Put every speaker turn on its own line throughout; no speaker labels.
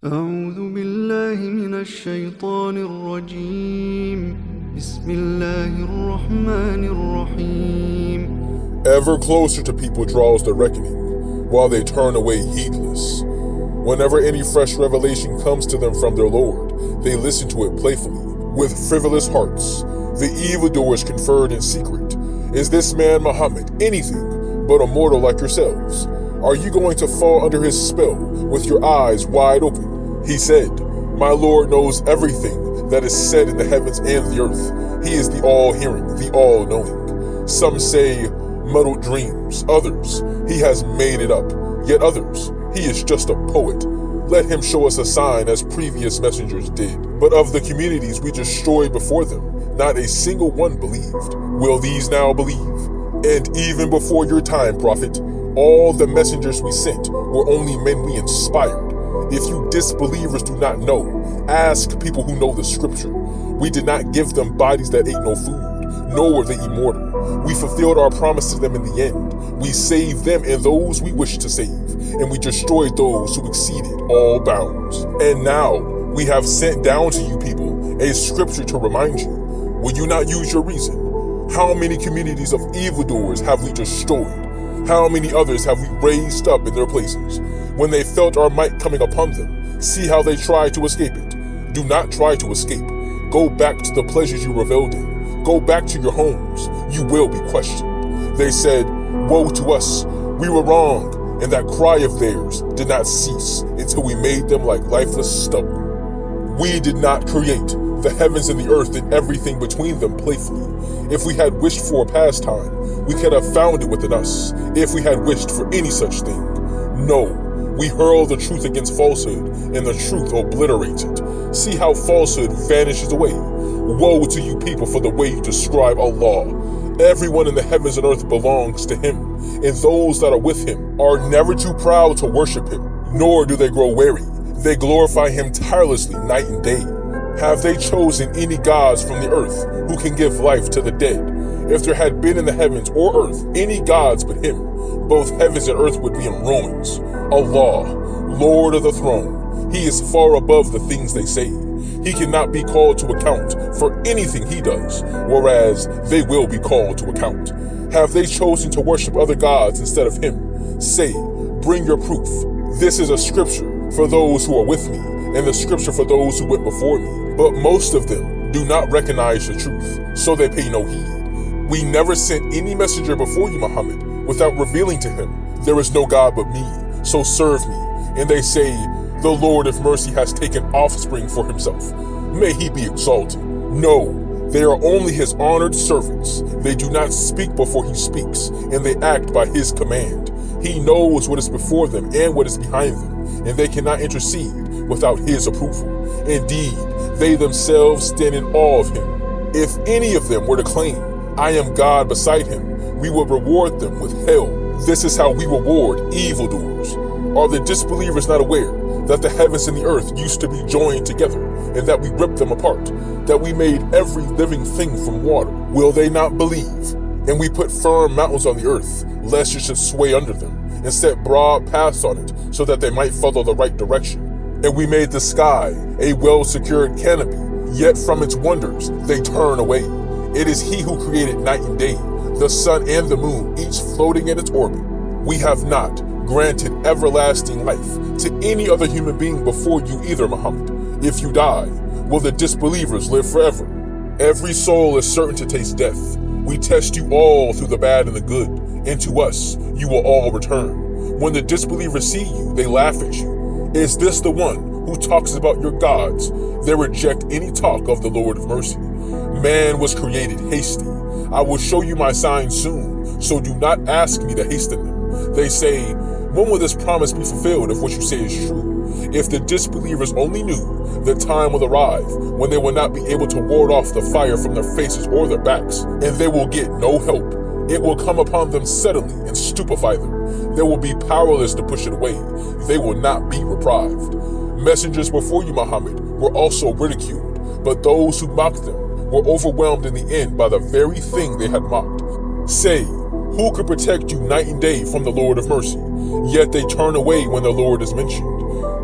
أعوذ بالله من الشيطان الرجيم بسم الله الرحمن الرحيم.
Ever closer to people draws the reckoning, while they turn away heedless. Whenever any fresh revelation comes to them from their Lord, they listen to it playfully, with frivolous hearts. The evildoers conferred in secret, "Is this man Muhammad anything but a mortal like yourselves? Are you going to fall under his spell with your eyes wide open?" He said, "My Lord knows everything that is said in the heavens and the earth. He is the all-hearing, the all-knowing." Some say, muddled dreams. Others, he has made it up. Yet others, he is just a poet. Let him show us a sign as previous messengers did. But of the communities we destroyed before them, not a single one believed. Will these now believe? And even before your time, Prophet, all the messengers we sent were only men we inspired. If you disbelievers do not know, ask people who know the scripture. We did not give them bodies that ate no food, nor were they immortal. We fulfilled our promise to them in the end. We saved them and those we wished to save, and we destroyed those who exceeded all bounds. And now we have sent down to you people a scripture to remind you. Will you not use your reason? How many communities of evildoers have we destroyed? How many others have we raised up in their places? When they felt our might coming upon them, see how they tried to escape it. Do not try to escape. Go back to the pleasures you reveled in. Go back to your homes. You will be questioned. They said, "Woe to us, we were wrong," and that cry of theirs did not cease until we made them like lifeless stubble. We did not create the heavens and the earth and everything between them playfully. If we had wished for a pastime, we could have found it within us, if we had wished for any such thing. No, we hurl the truth against falsehood, and the truth obliterates it. See how falsehood vanishes away. Woe to you people for the way you describe Allah. Everyone in the heavens and earth belongs to him, and those that are with him are never too proud to worship him, nor do they grow weary. They glorify him tirelessly night and day. Have they chosen any gods from the earth who can give life to the dead? If there had been in the heavens or earth any gods but him, both heavens and earth would be in ruins. Allah, Lord of the throne, he is far above the things they say. He cannot be called to account for anything he does, whereas they will be called to account. Have they chosen to worship other gods instead of him? Say, bring your proof. This is a scripture for those who are with me, and the scripture for those who went before me. But most of them do not recognize the truth, so they pay no heed. We never sent any messenger before you, Muhammad, without revealing to him, "There is no God but me, so serve me." And they say, "The Lord of mercy has taken offspring for himself. May he be exalted." No, they are only his honored servants. They do not speak before he speaks, and they act by his command. He knows what is before them and what is behind them, and they cannot intercede without his approval. Indeed, they themselves stand in awe of him. If any of them were to claim, "I am God beside him," we would reward them with hell. This is how we reward evildoers. Are the disbelievers not aware that the heavens and the earth used to be joined together, and that we ripped them apart, that we made every living thing from water? Will they not believe? And we put firm mountains on the earth, lest it should sway under them, and set broad paths on it, so that they might follow the right direction. And we made the sky a well-secured canopy, yet from its wonders they turn away. It is he who created night and day, the sun and the moon, each floating in its orbit. We have not granted everlasting life to any other human being before you either, Muhammad. If you die, will the disbelievers live forever? Every soul is certain to taste death. We test you all through the bad and the good, and to us you will all return. When the disbelievers see you, they laugh at you. Is this the one who talks about your gods? They reject any talk of the Lord of mercy. Man was created hasty. I will show you my signs soon, so do not ask me to hasten them. They say, "When will this promise be fulfilled if what you say is true?" If the disbelievers only knew, the time will arrive when they will not be able to ward off the fire from their faces or their backs, and they will get no help. It will come upon them suddenly and stupefy them. They will be powerless to push it away. They will not be reprived. Messengers before you, Muhammad, were also ridiculed, but those who mocked them were overwhelmed in the end by the very thing they had mocked. Say, who could protect you night and day from the Lord of mercy? Yet they turn away when the Lord is mentioned.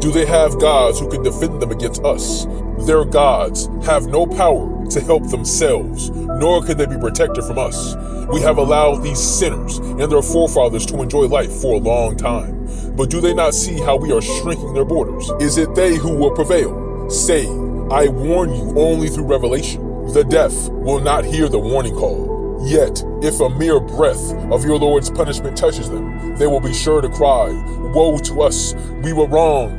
Do they have gods who can defend them against us? Their gods have no power to help themselves, nor can they be protected from us. We have allowed these sinners and their forefathers to enjoy life for a long time. But do they not see how we are shrinking their borders? Is it they who will prevail? Say, I warn you only through revelation. The deaf will not hear the warning call. Yet, if a mere breath of your Lord's punishment touches them, they will be sure to cry, woe to us, we were wrong.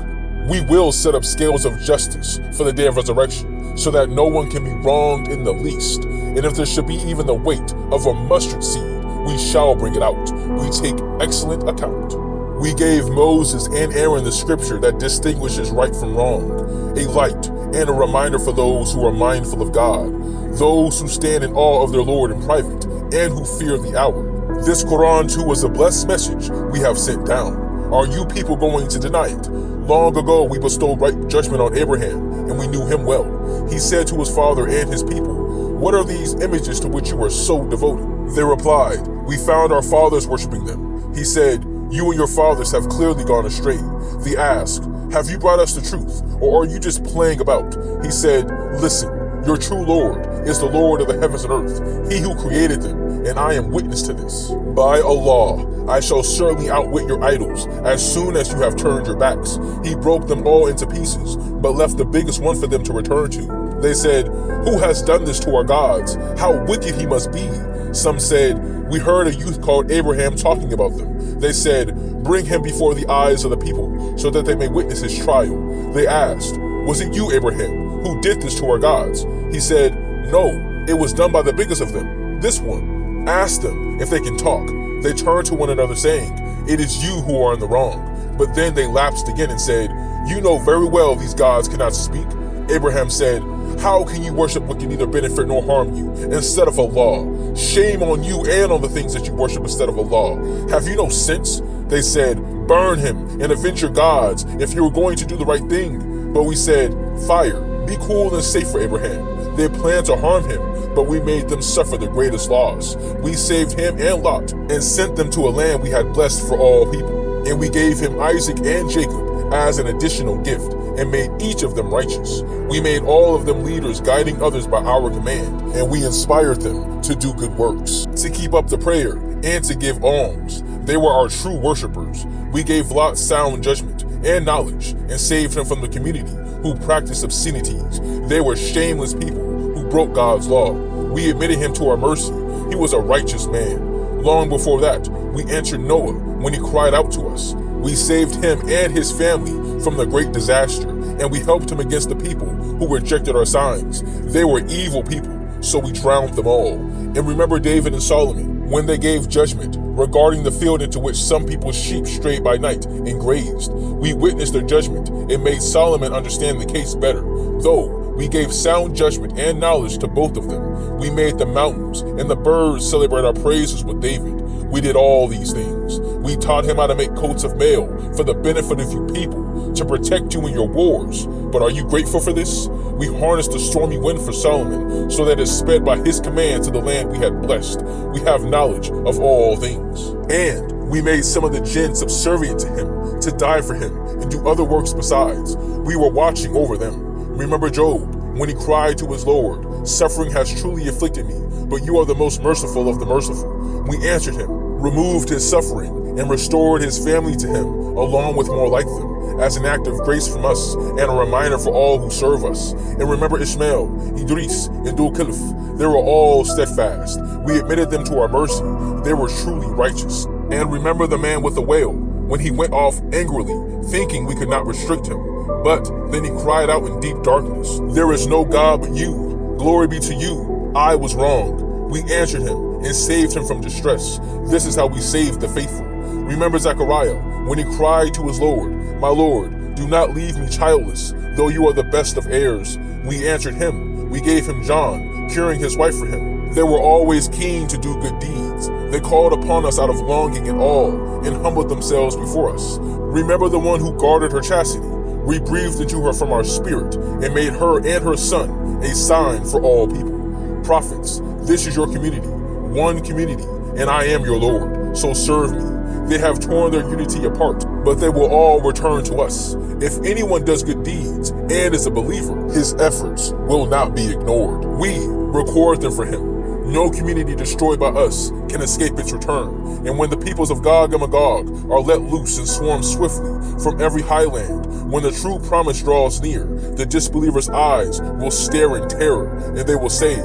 We will set up scales of justice for the day of resurrection, so that no one can be wronged in the least. And if there should be even the weight of a mustard seed, we shall bring it out. We take excellent account. We gave Moses and Aaron the scripture that distinguishes right from wrong, a light and a reminder for those who are mindful of God, those who stand in awe of their Lord in private, and who fear the hour. This Quran too was a blessed message we have sent down. Are you people going to deny it? Long ago we bestowed right judgment on Abraham, and we knew him well. He said to his father and his people, what are these images to which you are so devoted? They replied, we found our fathers worshiping them. He said, you and your fathers have clearly gone astray. They asked, have you brought us the truth, or are you just playing about? He said, listen, your true Lord is the Lord of the heavens and earth, he who created them, and I am witness to this. By Allah, I shall certainly outwit your idols as soon as you have turned your backs. He broke them all into pieces, but left the biggest one for them to return to. They said, who has done this to our gods? How wicked he must be. Some said, we heard a youth called Abraham talking about them. They said, bring him before the eyes of the people, so that they may witness his trial. They asked, was it you, Abraham, who did this to our gods? He said, no, it was done by the biggest of them, this one. Ask them if they can talk. They turned to one another saying, it is you who are in the wrong. But then they lapsed again and said, you know very well these gods cannot speak. Abraham said, how can you worship what can neither benefit nor harm you instead of Allah? Shame on you and on the things that you worship instead of Allah. Have you no sense? They said, burn him and avenge your gods if you were going to do the right thing. But we said, fire, be cool and safe for Abraham. They planned to harm him, but we made them suffer the greatest loss. We saved him and Lot and sent them to a land we had blessed for all people. And we gave him Isaac and Jacob as an additional gift and made each of them righteous. We made all of them leaders guiding others by our command, and we inspired them to do good works, to keep up the prayer, and to give alms. They were our true worshipers. We gave Lot sound judgment and knowledge and saved him from the community who practiced obscenities. They were shameless people who broke God's law. We admitted him to our mercy. He was a righteous man. Long before that, we answered Noah when he cried out to us. We saved him and his family from the great disaster, and we helped him against the people who rejected our signs. They were evil people, so we drowned them all. And remember David and Solomon, when they gave judgment regarding the field into which some people's sheep strayed by night and grazed. We witnessed their judgment and made Solomon understand the case better, though we gave sound judgment and knowledge to both of them. We made the mountains and the birds celebrate our praises with David. We did all these things. We taught him how to make coats of mail for the benefit of you people, to protect you in your wars. But are you grateful for this? We harnessed the stormy wind for Solomon, so that it sped by his command to the land we had blessed. We have knowledge of all things. And we made some of the jinn subservient to him, to die for him, and do other works besides. We were watching over them. Remember Job, when he cried to his Lord, suffering has truly afflicted me, but you are the most merciful of the merciful. We answered him, removed his suffering, and restored his family to him, along with more like them, as an act of grace from us, and a reminder for all who serve us. And remember Ishmael, Idris, and Dul-Kifl. They were all steadfast. We admitted them to our mercy. They were truly righteous. And remember the man with the whale, when he went off angrily, thinking we could not restrict him. But then he cried out in deep darkness, there is no God but you. Glory be to you. I was wrong. We answered him and saved him from distress. This is how we saved the faithful. Remember Zechariah, when he cried to his Lord, my Lord, do not leave me childless, though you are the best of heirs. We answered him. We gave him John, curing his wife for him. They were always keen to do good deeds. They called upon us out of longing and awe, and humbled themselves before us. Remember the one who guarded her chastity. We breathed into her from our spirit, and made her and her son a sign for all people. Prophets, this is your community, one community, and I am your Lord, so serve me. They have torn their unity apart, but they will all return to us. If anyone does good deeds and is a believer, his efforts will not be ignored. We record them for him. No community destroyed by us can escape its return. And when the peoples of Gog and Magog are let loose and swarm swiftly from every highland, when the true promise draws near, the disbelievers' eyes will stare in terror, and they will say,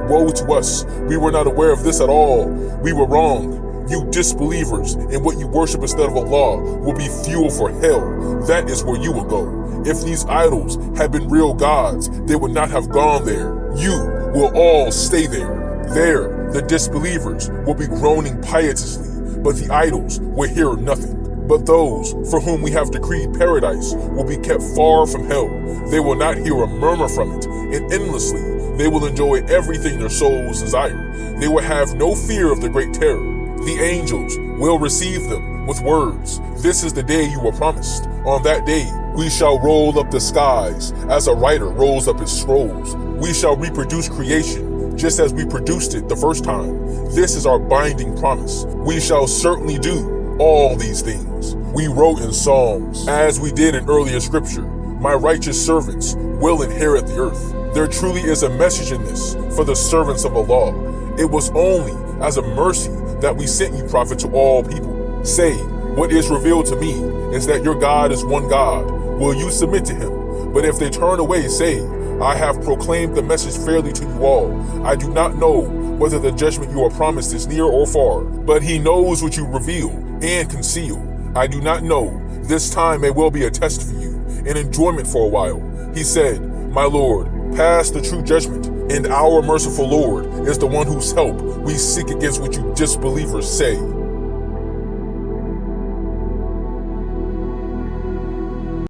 "Woe to us, we were not aware of this at all. We were wrong. You disbelievers, and what you worship instead of Allah will be fuel for hell. That is where you will go. If these idols had been real gods, they would not have gone there. You will all stay there. There, the disbelievers will be groaning piteously, but the idols will hear nothing. But those for whom we have decreed paradise will be kept far from hell. They will not hear a murmur from it, and endlessly they will enjoy everything their souls desire. They will have no fear of the great terror. The angels will receive them with words. This is the day you were promised. On that day, we shall roll up the skies as a writer rolls up his scrolls. We shall reproduce creation just as we produced it the first time. This is our binding promise. We shall certainly do all these things. We wrote in Psalms, as we did in earlier scripture, my righteous servants will inherit the earth. There truly is a message in this for the servants of Allah. It was only as a mercy that we sent you, prophet, to all people. Say, what is revealed to me is that your God is one God. Will you submit to him? But if they turn away, say, I have proclaimed the message fairly to you all. I do not know whether the judgment you are promised is near or far, but he knows what you reveal and conceal. I do not know. This time may well be a test for you, an enjoyment for a while. He said, my Lord, pass the true judgment, and our merciful Lord is the one whose help we seek against what you disbelievers say.